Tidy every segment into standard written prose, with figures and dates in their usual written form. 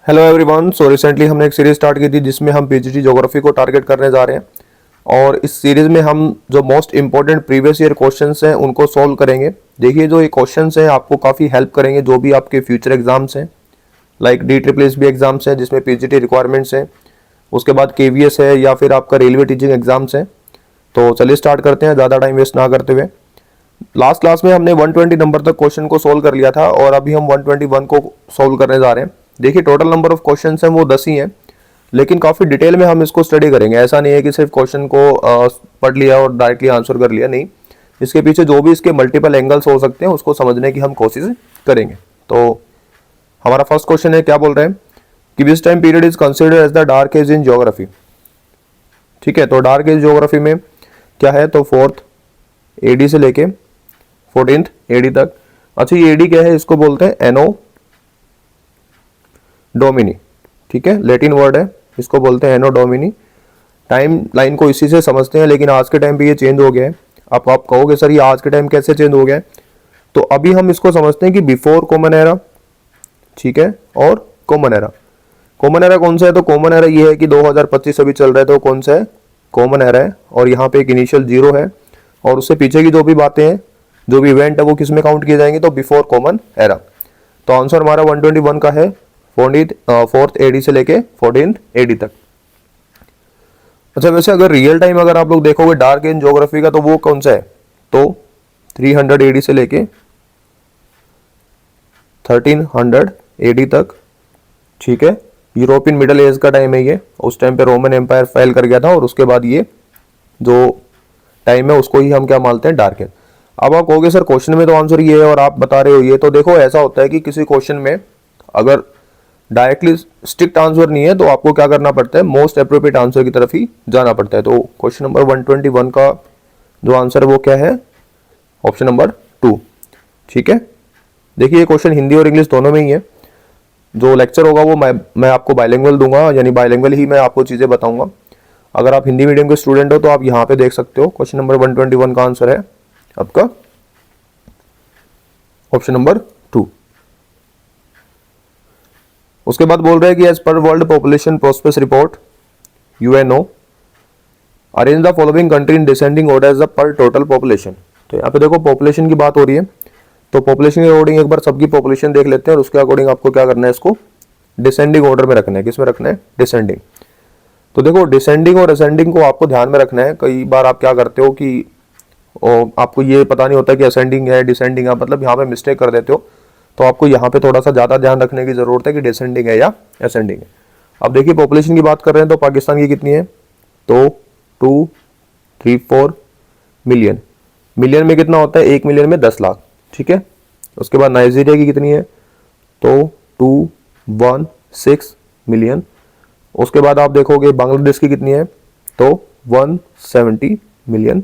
Hello everyone. So recently हमने एक series start की थी जिसमें हम पीजीटी ज्योग्राफी को टारगेट करने जा रहे हैं और इस सीरीज में हम जो most important previous year questions हैं उनको सॉल्व करेंगे। देखिए जो ये क्वेश्चंस हैं आपको काफ़ी हेल्प करेंगे जो भी आपके फ्यूचर एग्जाम्स हैं, लाइक DSSB एग्जाम्स हैं जिसमें पीजीटी रिक्वायरमेंट्स हैं, उसके बाद KVS है या फिर आपका रेलवे टीचिंग एग्जाम्स हैं। तो चलिए स्टार्ट करते हैं ज़्यादा टाइम वेस्ट ना करते हुए। लास्ट क्लास में हमने 120 नंबर तक क्वेश्चन को सोल्व कर लिया था और अभी हम 121 को सोल्व करने जा रहे हैं। देखिए टोटल नंबर ऑफ क्वेश्चन हैं वो 10 ही हैं, लेकिन काफ़ी डिटेल में हम इसको स्टडी करेंगे। ऐसा नहीं है कि सिर्फ क्वेश्चन को पढ़ लिया और डायरेक्टली आंसर कर लिया, नहीं, इसके पीछे जो भी इसके मल्टीपल एंगल्स हो सकते हैं उसको समझने की हम कोशिश करेंगे। तो हमारा फर्स्ट क्वेश्चन है, क्या बोल रहे हैं कि which time period is considered as the dark age in geography. ठीक है, तो डार्क एज ज्योग्राफी में क्या है, तो 4th AD से लेके 14th AD तक। अच्छा ये AD क्या है, इसको बोलते हैं एनो डोमिनी। ठीक है, लैटिन वर्ड है, इसको बोलते हैं एनो डोमिनी। टाइम लाइन को इसी से समझते हैं, लेकिन आज के टाइम पे ये चेंज हो गया है। आप कहोगे सर ये आज के टाइम कैसे चेंज हो गया है, तो अभी हम इसको समझते हैं कि बिफोर कॉमन एरा, ठीक है, और कॉमन एरा। कॉमन एरा कौन सा है, तो कॉमन एरा ये है कि 2025 अभी चल रहा है, तो कौन सा है, कॉमन एरा है। और यहाँ पे एक इनिशियल 0 है और उससे पीछे की जो भी बातें हैं, जो भी इवेंट है वो किस में काउंट किए जाएंगे, तो बिफोर कॉमन एरा। तो आंसर हमारा 121 का है 4th AD से लेके 14th AD तक। अच्छा वैसे अगर रियल टाइम अगर आप लोग देखोगे डार्क एज ज्योग्राफी का, तो वो कौन सा है, तो 300 AD से लेके 1300 AD तक। ठीक है, यूरोपियन मिडल एज का टाइम है ये। उस टाइम पे रोमन एम्पायर फेल कर गया था और उसके बाद ये जो टाइम है उसको ही हम क्या मानते हैं, डार्क एज। अब आप कहोगे सर क्वेश्चन में तो आंसर ये है और आप बता रहे हो ये, तो देखो ऐसा होता है कि किसी क्वेश्चन में अगर डायरेक्टली स्ट्रिक्ट आंसर नहीं है तो आपको क्या करना पड़ता है, मोस्ट अप्रोप्रिएट आंसर की तरफ ही जाना पड़ता है। तो क्वेश्चन नंबर 121 का जो आंसर है वो क्या है, ऑप्शन नंबर 2। ठीक है, देखिए ये क्वेश्चन हिंदी और इंग्लिश दोनों में ही है। जो लेक्चर होगा वो मैं आपको बाइलिंगुअल दूंगा, यानी बाइलिंगुअल ही मैं आपको चीज़ें बताऊंगा। अगर आप हिंदी मीडियम के स्टूडेंट हो तो आप यहाँ पे देख सकते हो। क्वेश्चन नंबर 121 का आंसर है आपका ऑप्शन नंबर 2। उसके बाद बोल रहे हैं कि as per world population prospects report UNO arrange the following country in descending order as the per total population. तो यहाँ पे देखो पॉपुलेशन की बात हो रही है, तो पॉपुलेशन के अकॉर्डिंग एक बार सबकी पॉपुलेशन देख लेते हैं और उसके अकॉर्डिंग आपको क्या करना है, इसको डिसेंडिंग ऑर्डर में रखना है। किस में रखना है, डिसेंडिंग। तो देखो डिसेंडिंग और असेंडिंग को आपको ध्यान में रखना है। कई बार आप क्या करते हो कि आपको ये पता नहीं होता कि असेंडिंग है डिसेंडिंग है, मतलब यहाँ पे मिस्टेक कर देते हो। तो आपको यहाँ पे थोड़ा सा ज़्यादा ध्यान रखने की ज़रूरत है कि डिसेंडिंग है या असेंडिंग है। अब देखिए पॉपुलेशन की बात कर रहे हैं तो पाकिस्तान की कितनी है, तो 234 मिलियन। मिलियन में कितना होता है, 1 मिलियन में 10 लाख। ठीक है, उसके बाद नाइजीरिया की कितनी है, तो 216 मिलियन। उसके बाद आप देखोगे बांग्लादेश की कितनी है, तो 170 मिलियन।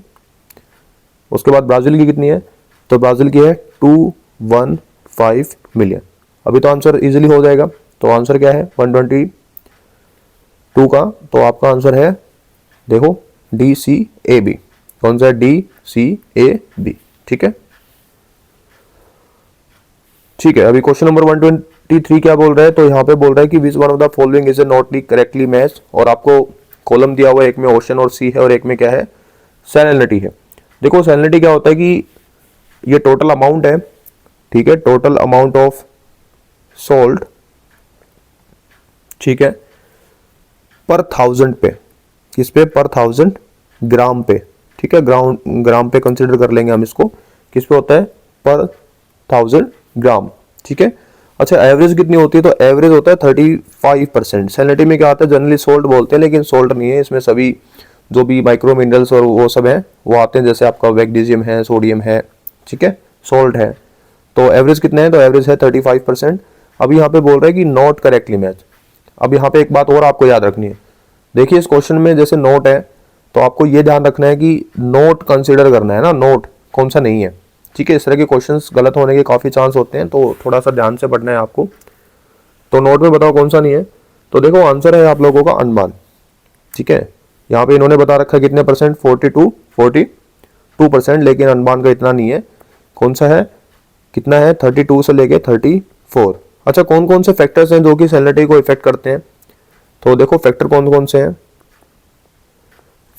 उसके बाद ब्राज़ील की कितनी है, तो ब्राज़ील की है 215 मिलियन। अभी तो आंसर इजीली हो जाएगा। तो आंसर क्या है 122 का, तो आपका आंसर है देखो DCAB। कौन सा है, DCAB। ठीक है, ठीक है। अभी क्वेश्चन नंबर 123 क्या बोल रहा है, तो यहाँ पे बोल रहा है कि which one of the following is not correctly match. और आपको कॉलम दिया हुआ है, एक में ओशन और सी है और एक में क्या है, सैलिनिटी है। देखो सैलिनिटी क्या होता है कि ये टोटल अमाउंट है, ठीक है, टोटल अमाउंट ऑफ सोल्ट, ठीक है, पर 1000 पे, किस पे, पर 1000 ग्राम पे। ठीक है, ग्राम पे कंसिडर कर लेंगे हम इसको। किस पे होता है, पर 1000 ग्राम। ठीक है, अच्छा एवरेज कितनी होती है, तो एवरेज होता है 35%। सैलिनिटी में क्या आता है, जनरली सोल्ट बोलते हैं, लेकिन सोल्ट नहीं है, इसमें सभी जो भी माइक्रो मिनरल्स और वो सब है वो आते हैं, जैसे आपका मैग्नीशियम है, सोडियम है, ठीक है, सोल्ट है। तो एवरेज कितना है, तो एवरेज है 35%। अब यहाँ पे बोल रहा है कि नॉट करेक्टली मैच। अब यहाँ पे एक बात और आपको याद रखनी है, देखिए इस क्वेश्चन में जैसे नोट है तो आपको ये ध्यान रखना है कि नोट कंसीडर करना है ना, नोट कौन सा नहीं है। ठीक है, इस तरह के क्वेश्चंस गलत होने के काफ़ी चांस होते हैं, तो थोड़ा सा ध्यान से पढ़ना है आपको। तो नोट में बताओ कौन सा नहीं है, तो देखो आंसर है आप लोगों का अनुमान। ठीक है, यहाँ पे इन्होंने बता रखा है कितने परसेंट, 42%, लेकिन अनुमान का इतना नहीं है। कौन सा है, कितना है, 32 से लेके 34। अच्छा, कौन कौन से फैक्टर्स हैं जो कि सैलरिटी को इफेक्ट करते हैं? तो देखो फैक्टर कौन कौन से हैं।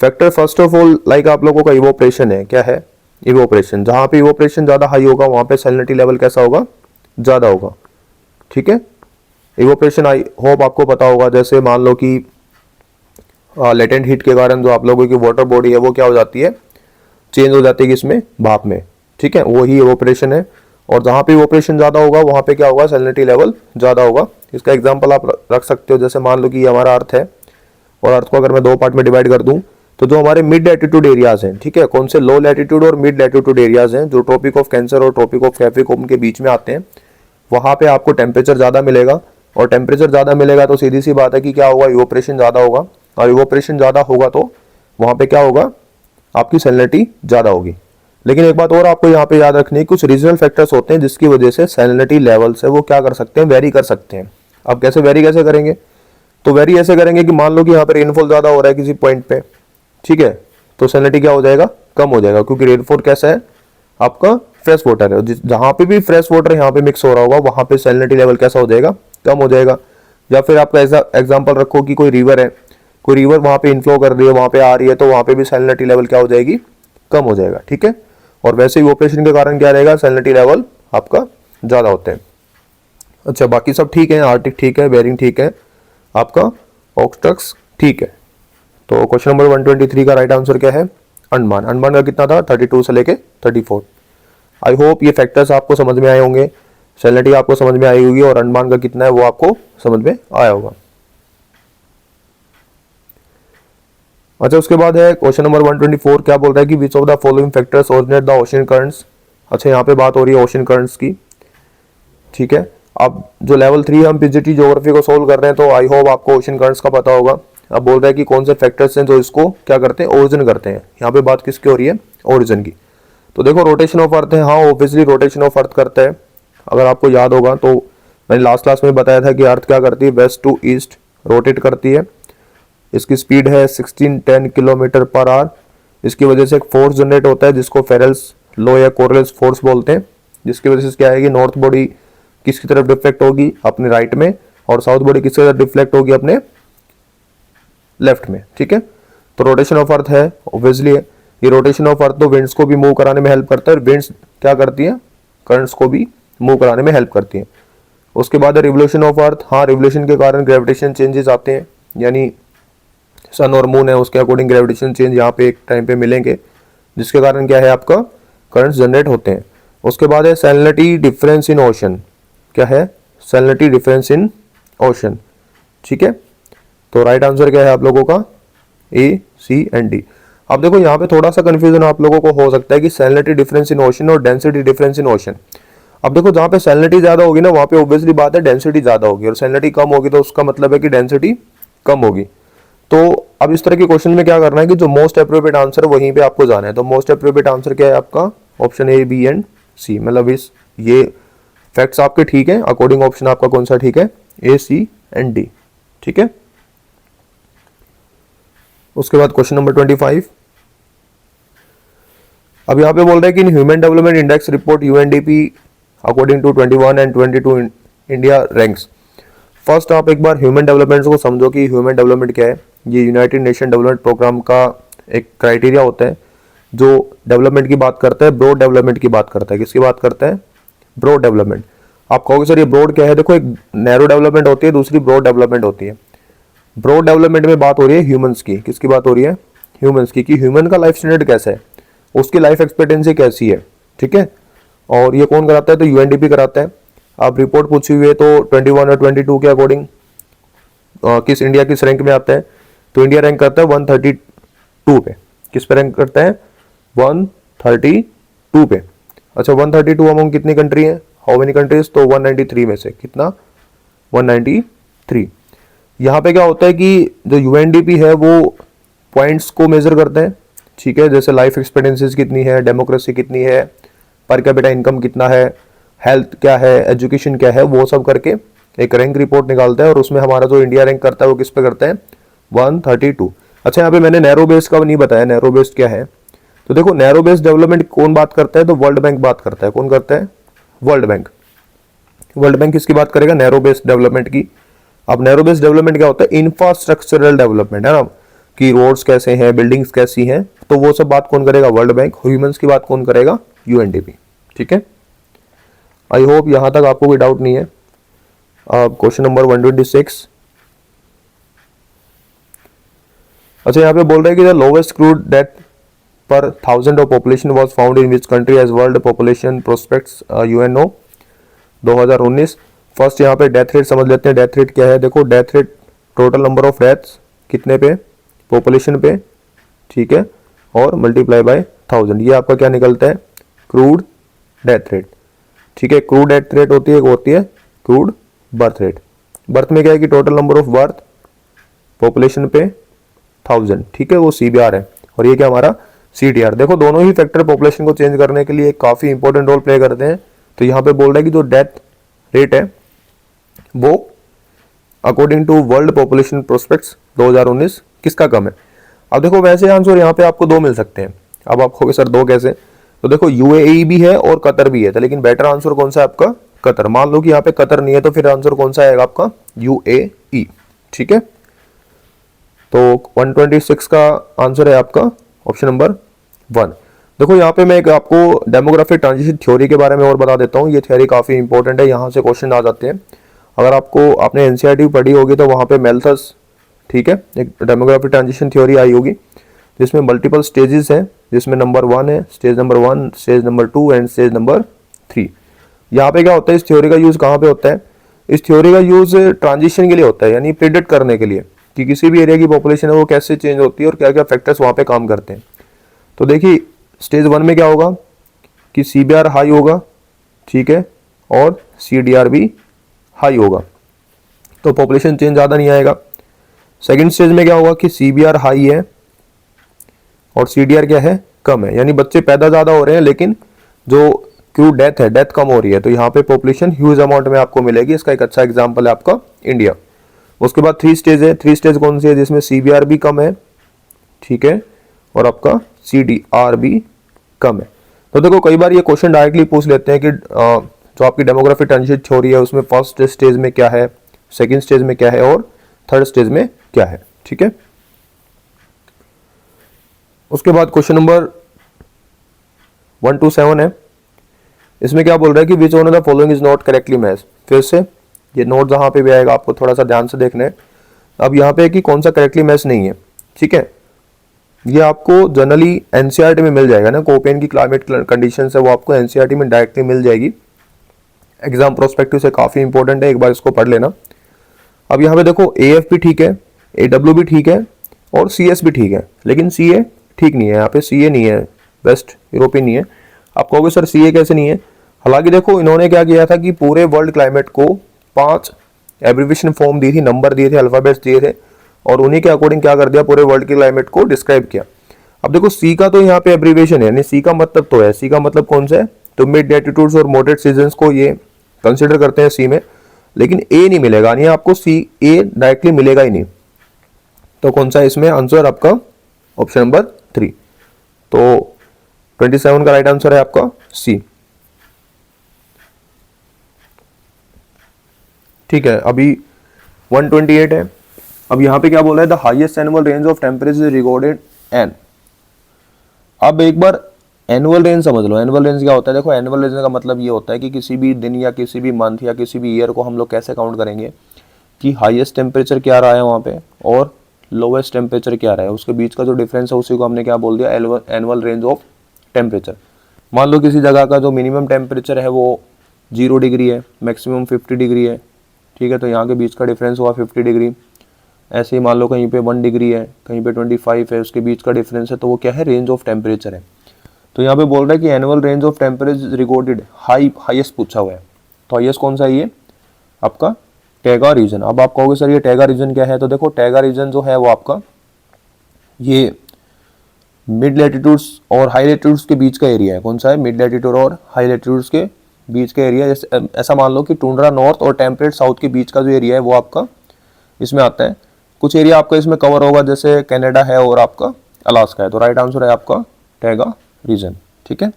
Factor first of all like आप लोगों का इवोपरेशन है। क्या है? इवोपरेशन। जहां पे इवोपरेशन ज्यादा हाई होगा वहां पे सैलरिटी लेवल कैसा होगा? ज्यादा होगा। ठीक है, इवोपरेशन आई होप आपको पता होगा। जैसे मान लो कि लेटेंट हीट के कारण जो आप लोगों की वाटर बॉडी है वो क्या हो जाती है? चेंज हो जाती है किसमें? भाप में। ठीक है, वही इवोपरेशन है। और जहां पे इवोपरेशन ज्यादा होगा वहां पे क्या होगा? सैलिनिटी लेवल ज्यादा होगा। इसका एग्जांपल आप रख सकते हो। जैसे मान लो कि ये हमारा अर्थ है और अर्थ को अगर मैं दो पार्ट में डिवाइड कर दूं तो जो हमारे मिड लैटिट्यूड एरियाज हैं, ठीक है, कौन से? लो लैटिट्यूड और मिड लैटिट्यूड एरियाज हैं जो ट्रॉपिक ऑफ कैंसर और ट्रॉपिक ऑफ कैप्रिकॉर्न के बीच में आते हैं। वहां पे आपको टेम्परेचर ज्यादा मिलेगा और टेम्परेचर ज्यादा मिलेगा तो सीधी सी बात है कि क्या होगा? इवोपरेशन ज्यादा होगा और इवोपरेशन ज्यादा होगा तो वहां पे क्या होगा? आपकी सैलिनिटी ज्यादा होगी। लेकिन एक बात और आपको यहाँ पे याद रखनी है, कुछ रीजनल फैक्टर्स होते हैं जिसकी वजह से सैलिनिटी लेवल्स है वो क्या कर सकते हैं? वेरी कर सकते हैं। अब कैसे वेरी कैसे करेंगे? तो वेरी ऐसे करेंगे कि मान लो कि यहाँ पे रेनफॉल ज्यादा हो रहा है किसी पॉइंट पे, ठीक है, तो सैलिनिटी क्या हो जाएगा? कम हो जाएगा, क्योंकि रेनफॉल कैसा है? आपका फ्रेश वाटर है। जहां पे भी फ्रेश वाटर यहाँ पे मिक्स हो रहा होगा वहां पे सैलिनिटी लेवल कैसा हो जाएगा? कम हो जाएगा। या फिर आपका ऐसा एग्जाम्पल रखो कि कोई रिवर है, कोई रिवर वहां पे इनफ्लो कर रही है, वहां पे आ रही है, तो वहां पे भी सैलिनिटी लेवल क्या हो जाएगी? कम हो जाएगा। ठीक है, और वैसे ही ऑपरेशन के कारण क्या रहेगा? सैलिनिटी लेवल आपका ज्यादा होते हैं। अच्छा, बाकी सब ठीक है, आर्टिक ठीक है, बेरिंग ठीक है, आपका ऑक्सटक्स ठीक है। तो क्वेश्चन नंबर 123 का राइट आंसर क्या है? अंडमान। अंडमान का कितना था? 32 से लेके 34। आई होप ये फैक्टर्स आपको समझ में आए होंगे, सैलिनिटी आपको समझ में आई होगी और अंडमान का कितना है वो आपको समझ में आया होगा। अच्छा, उसके बाद है क्वेश्चन नंबर 124। क्या बोल रहा है कि which of the following factors originate the ocean currents? अच्छा, यहाँ पे बात हो रही है ओशन करंट्स की। ठीक है, अब जो लेवल 3 हम पीजीटी ज्योग्राफी को सोल्व कर रहे हैं तो आई होप आपको ओशन करंट्स का पता होगा। अब बोल रहा है कि कौन से फैक्टर्स हैं जो इसको क्या करते हैं? ओरिजिन करते हैं। यहाँ पे बात किसकी हो रही है? ओरिजिन की। तो देखो रोटेशन ऑफ अर्थ है, हाँ ऑब्वियसली रोटेशन ऑफ अर्थ करता है। अगर आपको याद होगा तो मैंने लास्ट क्लास में बताया था कि अर्थ क्या करती है? वेस्ट टू ईस्ट रोटेट करती है। इसकी स्पीड है 1610 किलोमीटर पर आवर। इसकी वजह से एक फोर्स जनरेट होता है जिसको फेरेल्स लॉ या कोरलेस फोर्स बोलते हैं, जिसकी वजह से क्या है कि नॉर्थ बॉडी किसकी तरफ डिफ्लेक्ट होगी? अपने राइट में, और साउथ बॉडी किसकी तरफ डिफ्लेक्ट होगी? अपने लेफ्ट में। ठीक है, तो रोटेशन ऑफ अर्थ है ऑब्वियसली है। ये रोटेशन ऑफ अर्थ तो विंड्स को भी मूव कराने में हेल्प करता है और विंड्स क्या करती है? करंट्स को भी मूव कराने में हेल्प करती है। उसके बाद है रिवोल्यूशन ऑफ अर्थ। हाँ, रिवोल्यूशन के कारण ग्रेविटेशन चेंजेस आते हैं, यानी सन और मून है उसके अकॉर्डिंग ग्रेविटेशन चेंज यहाँ पे एक टाइम पे मिलेंगे, जिसके कारण क्या है? आपका करंट्स जनरेट होते हैं। उसके बाद है सैलिनिटी डिफरेंस इन ओशन। क्या है? Salinity difference in ocean. ठीक है, तो राइट आंसर क्या है आप लोगों का? ए, सी एंड डी। अब देखो यहाँ पे थोड़ा सा कंफ्यूजन आप लोगों को हो सकता है कि सैलिनिटी डिफरेंस इन ओशन और डेंसिटी डिफरेंस इन ओशन। अब देखो जहाँ पे सैलिनिटी ज्यादा होगी ना वहाँ पे ऑब्वियसली बात है डेंसिटी ज्यादा होगी, और सैलिनिटी कम होगी तो उसका मतलब है कि डेंसिटी कम होगी। तो अब इस तरह के क्वेश्चन में क्या करना है कि जो मोस्ट अप्रोप्रिएट आंसर है वहीं पे आपको जाना है। तो मोस्ट अप्रोप्रिएट आंसर क्या है आपका? ऑप्शन ए, बी एंड सी। मतलब इस ये फैक्ट्स आपके ठीक है, अकॉर्डिंग ऑप्शन आपका कौन सा ठीक है? ए, सी एंड डी। ठीक है, उसके बाद क्वेश्चन नंबर 25। अब यहाँ पे बोल रहे हैं कि in human development index report UNDP according to 21 and 22 India ranks. First आप एक बार ह्यूमन डेवलपमेंट को समझो कि ह्यूमन डेवलपमेंट क्या है। ये यूनाइटेड नेशन डेवलपमेंट प्रोग्राम का एक क्राइटेरिया होता है जो डेवलपमेंट की बात करता है, ब्रॉड डेवलपमेंट की बात करता है। किसकी बात करता है? Broad development. आप कहोगे सर ये ब्रॉड क्या है? देखो एक नैरो डेवलपमेंट होती है, दूसरी ब्रॉड डेवलपमेंट होती है। ब्रॉड डेवलपमेंट में बात हो रही है ह्यूमंस की। किसकी बात हो रही है? ह्यूमंस की, कि ह्यूमन का लाइफ स्टैंडर्ड कैसा है, उसकी लाइफ एक्सपेक्टेंसी कैसी है। ठीक है, और ये कौन कराता है? तो यूएनडीपी कराता है। आप रिपोर्ट पूछी हुई है तो 21 और 22 के अकॉर्डिंग किस इंडिया किस रैंक में आता है? तो इंडिया रैंक करता है 132 पे। किस पे रैंक करता है? 132 पे। अच्छा, 132 अमंग कितनी कंट्री है? How many countries? तो 193 में से कितना? 193। यहाँ पे क्या होता है कि जो यूएनडीपी है वो पॉइंट्स को मेजर करता है। ठीक है, जैसे लाइफ एक्सपेक्टेंसीज कितनी है, डेमोक्रेसी कितनी है, पर कैपिटा इनकम कितना है, हेल्थ क्या है, एजुकेशन क्या है, वो सब करके एक रैंक रिपोर्ट निकालता है और उसमें हमारा जो इंडिया रैंक करता है वो किस पे करता है? 132। अच्छा, यहाँ पे मैंने नैरो बेस्ड का नहीं बताया, नैरो बेस्ड क्या है? तो देखो नैरो बेस्ड डेवलपमेंट कौन बात करता है? तो वर्ल्ड बैंक बात करता है। कौन करता है? World bank. वर्ल्ड बैंक किसकी बात करेगा? नैरो बेस्ड डेवलपमेंट की। अब नैरो बेस्ड डेवलपमेंट क्या होता है? इंफ्रास्ट्रक्चरल डेवलपमेंट, है ना, कि रोड्स कैसे हैं, बिल्डिंग्स कैसी हैं, तो वो सब बात कौन करेगा? World bank. ह्यूमंस की बात कौन करेगा? यूएनडीपी। ठीक है, आई होप यहां तक आपको कोई डाउट नहीं है। Question number 126। अच्छा, यहाँ पे बोल रहे हैं कि the lowest crude death per 1000 of population was found in which country as world population prospects UNO 2019। First यहाँ पे डेथ रेट समझ लेते हैं। डेथ रेट क्या है? देखो, death rate total number of deaths कितने पे? पॉपुलेशन पे, ठीक है, और मल्टीप्लाई बाय 1000, ये आपका क्या निकलता है? Crude death rate. ठीक है, क्रूड डेथ रेट होती है क्रूड बर्थ रेट। बर्थ में क्या है कि total number of birth population पे 1000, ठीक है, वो सीबीआर है, और ये क्या हमारा सीटीआर। देखो, दोनों ही फैक्टर पॉपुलेशन को चेंज करने के लिए काफी इंपॉर्टेंट रोल प्ले करते हैं। तो यहाँ पे बोल रहा है कि जो डेथ रेट है वो according to world population prospects 2019 किसका कम है? अब देखो, वैसे आंसर यहाँ पे आपको दो मिल सकते हैं। अब आप कहोगे सर दो कैसे? तो देखो, यूएई भी है और कतर भी है, तो लेकिन बेटर आंसर कौन सा है आपका? कतर। मान लो कि यहाँ पे कतर नहीं है, तो फिर आंसर कौन सा आएगा आपका? यूएई। ठीक है, तो 126 का आंसर है आपका ऑप्शन नंबर 1। देखो, यहाँ पे मैं एक आपको डेमोग्राफिक ट्रांजिशन थ्योरी के बारे में और बता देता हूँ। ये थ्योरी काफी इंपॉर्टेंट है, यहाँ से क्वेश्चन आ जाते हैं। अगर आपने एनसीईआरटी पढ़ी होगी तो वहाँ पे मेल्थस, ठीक है, एक डेमोग्राफिक ट्रांजिशन थ्योरी आई होगी जिसमें मल्टीपल स्टेजेस हैं, जिसमें नंबर 1 है, stage number 1, stage number 2 and stage number 3। यहाँ पे क्या होता है? इस थ्योरी का यूज कहाँ पे होता है? इस थ्योरी का यूज ट्रांजिशन के लिए होता है, यानी प्रिडिक्ट करने के लिए कि किसी भी एरिया की पॉपुलेशन है वो कैसे चेंज होती है और क्या क्या फैक्टर्स वहाँ पे काम करते हैं। तो देखिए, स्टेज 1 में क्या होगा कि सीबीआर हाई होगा, ठीक है, और सीडीआर भी हाई होगा, तो पॉपुलेशन चेंज ज़्यादा नहीं आएगा। सेकंड स्टेज में क्या होगा कि सीबीआर हाई है और सीडीआर क्या है? कम है, यानी बच्चे पैदा ज़्यादा हो रहे हैं लेकिन जो क्रू डेथ है, डेथ कम हो रही है, तो यहाँ पे पॉपुलेशन ह्यूज अमाउंट में आपको मिलेगी। इसका एक अच्छा एग्जाम्पल है आपका इंडिया। उसके बाद 3 स्टेज है। 3 स्टेज कौन सी है? जिसमें सीबीआर भी कम है, ठीक है, और आपका सीडीआर भी कम है। तो देखो, कई बार ये क्वेश्चन डायरेक्टली पूछ लेते हैं कि जो आपकी डेमोग्राफिक ट्रांजिशन थ्योरी है उसमें फर्स्ट स्टेज में क्या है, सेकंड स्टेज में क्या है और थर्ड स्टेज में क्या है। ठीक है, उसके बाद क्वेश्चन नंबर 127 है। इसमें क्या बोल रहा है कि which one of the following is not correctly match. फिर से ये नोट जहां पे भी आएगा आपको थोड़ा सा ध्यान से देखना है। अब यहाँ पे कि कौन सा करेक्टली मैच नहीं है, ठीक है, ये आपको जनरली एनसीईआरटी में मिल जाएगा ना। कोपेन की क्लाइमेट कंडीशंस है वो आपको एनसीईआरटी में डायरेक्टली मिल जाएगी। एग्जाम प्रोस्पेक्टिव से काफी इंपॉर्टेंट है, एक बार इसको पढ़ लेना। अब यहाँ पे देखो, एएफ भी ठीक है, एडब्ल्यू भी ठीक है और सीएस भी ठीक है, लेकिन सीए ठीक नहीं है। यहाँ पे सीए नहीं है, वेस्ट यूरोपियन नहीं है। आप कहोगे सर सीए कैसे नहीं है? हालांकि देखो, इन्होंने क्या किया था कि पूरे वर्ल्ड क्लाइमेट को 5 एब्रीविएशन फॉर्म दी थी, नंबर दिए थे, अल्फाबेट्स दिए थे, और उन्हीं के अकॉर्डिंग क्या कर दिया, पूरे वर्ल्ड के क्लाइमेट को डिस्क्राइब किया। अब देखो, सी का तो यहाँ पे एब्रीविएशन है, यानी सी का मतलब तो है, सी का मतलब कौन सा है? तो मिड लैटिट्यूड्स और मॉडरेट सीजन्स को ये कंसिडर करते हैं सी में, लेकिन ए नहीं मिलेगा, यानी आपको सी ए डायरेक्टली मिलेगा ही नहीं। तो कौन सा इसमें आंसर आपका? Option number 3। तो 27 का राइट आंसर है आपका सी। ठीक है, अभी 128 है। अब यहाँ पे क्या बोल रहा है? The highest annual range of temperature recorded in. अब एक बार एनुअल रेंज समझ लो। एनुअल रेंज क्या होता है? देखो, एनुअल रेंज का मतलब ये होता है कि किसी भी दिन या किसी भी मंथ या किसी भी ईयर को हम लोग कैसे काउंट करेंगे कि हाईएस्ट टेम्परेचर क्या रहा है वहाँ पे और लोवेस्ट टेम्परेचर क्या रहा है, उसके बीच का जो डिफरेंस है उसी को हमने क्या बोल दिया? Annual range of temperature. मान लो किसी जगह का जो मिनिमम टेम्परेचर है वो 0 डिग्री है, मैक्सिमम 50 डिग्री है, ठीक है, तो यहाँ के बीच का डिफरेंस हुआ 50 डिग्री। ऐसे ही मान लो कहीं पे 1 डिग्री है, कहीं पे 25 है, उसके बीच का डिफरेंस है, तो वो क्या है? रेंज ऑफ टेम्परेचर है। तो यहाँ पे बोल रहा है कि annual range of temperature recorded highest पूछा हुआ है, तो हाईएस्ट कौन सा है? ये आपका टैगा रीजन। अब आप कहोगे सर ये टैगा रीजन क्या है? तो देखो, टैगा रीजन जो है वो आपका ये मिड लैटिट्यूड्स और हाई लैटिट्यूड्स के बीच का एरिया है। कौन सा है? मिड लैटिट्यूड और हाई लैटिट्यूड्स के बीच का एरिया। जैसे ऐसा मान लो कि टुंड्रा नॉर्थ और टेम्परेट साउथ के बीच का जो एरिया है वो आपका इसमें आता है। कुछ एरिया आपका इसमें कवर होगा, जैसे कनाडा है और आपका अलास्का है। तो राइट आंसर है आपका टैगा रीजन। ठीक है,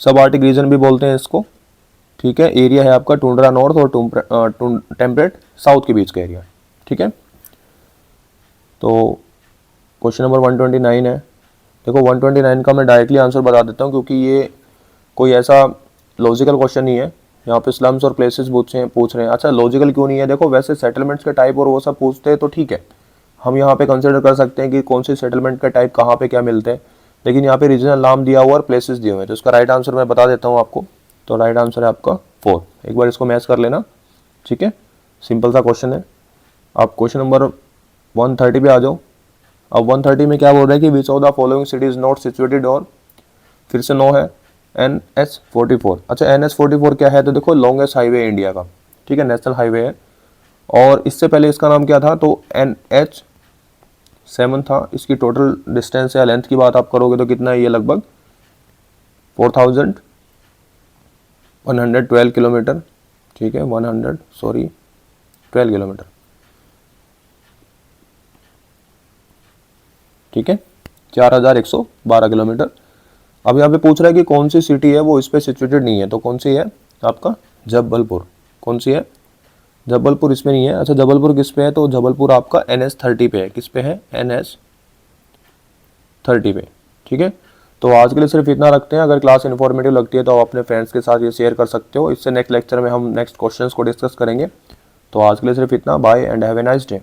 सब आर्टिक रीजन भी बोलते हैं इसको। ठीक है। एरिया है आपका टुंड्रा नॉर्थ और टेम्परेट साउथ के बीच का एरिया, ठीक है। तो क्वेश्चन नंबर 129 है। देखो 129 का मैं डायरेक्टली आंसर बता देता हूँ, क्योंकि ये कोई ऐसा लॉजिकल क्वेश्चन नहीं है। यहाँ पे स्लम्स और प्लेसेस पूछ रहे हैं। अच्छा, लॉजिकल क्यों नहीं है? देखो वैसे सेटलमेंट्स के टाइप और वो सब पूछते हैं तो ठीक है, हम यहाँ पे कंसिडर कर सकते हैं कि कौन सी सेटलमेंट का टाइप कहाँ पे क्या मिलते हैं, लेकिन यहाँ पे रीजनल नाम दिया हुआ और प्लेसेस दिए हुए हैं। तो इसका राइट आंसर मैं बता देता हूँ आपको। तो राइट आंसर है आपका 4। एक बार इसको मैच कर लेना, ठीक है। सिंपल सा क्वेश्चन है। आप क्वेश्चन नंबर 130 पे आ जाओ। अब 130 में क्या बोल रहे हैं कि which of the following city is not situated, और फिर से नो है NH44। अच्छा, NH44 क्या है? तो देखो लॉन्गेस्ट हाईवे इंडिया का, ठीक है, नेशनल हाईवे है। और इससे पहले इसका नाम क्या था? तो NH7 था। इसकी टोटल डिस्टेंस या लेंथ की बात आप करोगे तो कितना है ये? लगभग 4112 किलोमीटर, ठीक है। 12 किलोमीटर, ठीक है, 4112 किलोमीटर। अब यहाँ पे पूछ रहा है कि कौन सी सिटी है वो इस पे सिचुएटेड नहीं है। तो कौन सी है? आपका जबलपुर। कौन सी है? जबलपुर इसमें नहीं है। अच्छा, जबलपुर किस पे है? तो जबलपुर आपका NH30 पे है। किस पे है? NH30 पे, ठीक है। तो आज के लिए सिर्फ इतना रखते हैं। अगर क्लास इन्फॉर्मेटिव लगती है तो आप अपने फ्रेंड्स के साथ ये शेयर कर सकते हो। इससे नेक्स्ट लेक्चर में हम नेक्स्ट क्वेश्चंस को डिस्कस करेंगे। तो आज के लिए सिर्फ इतना। Bye and have a nice day.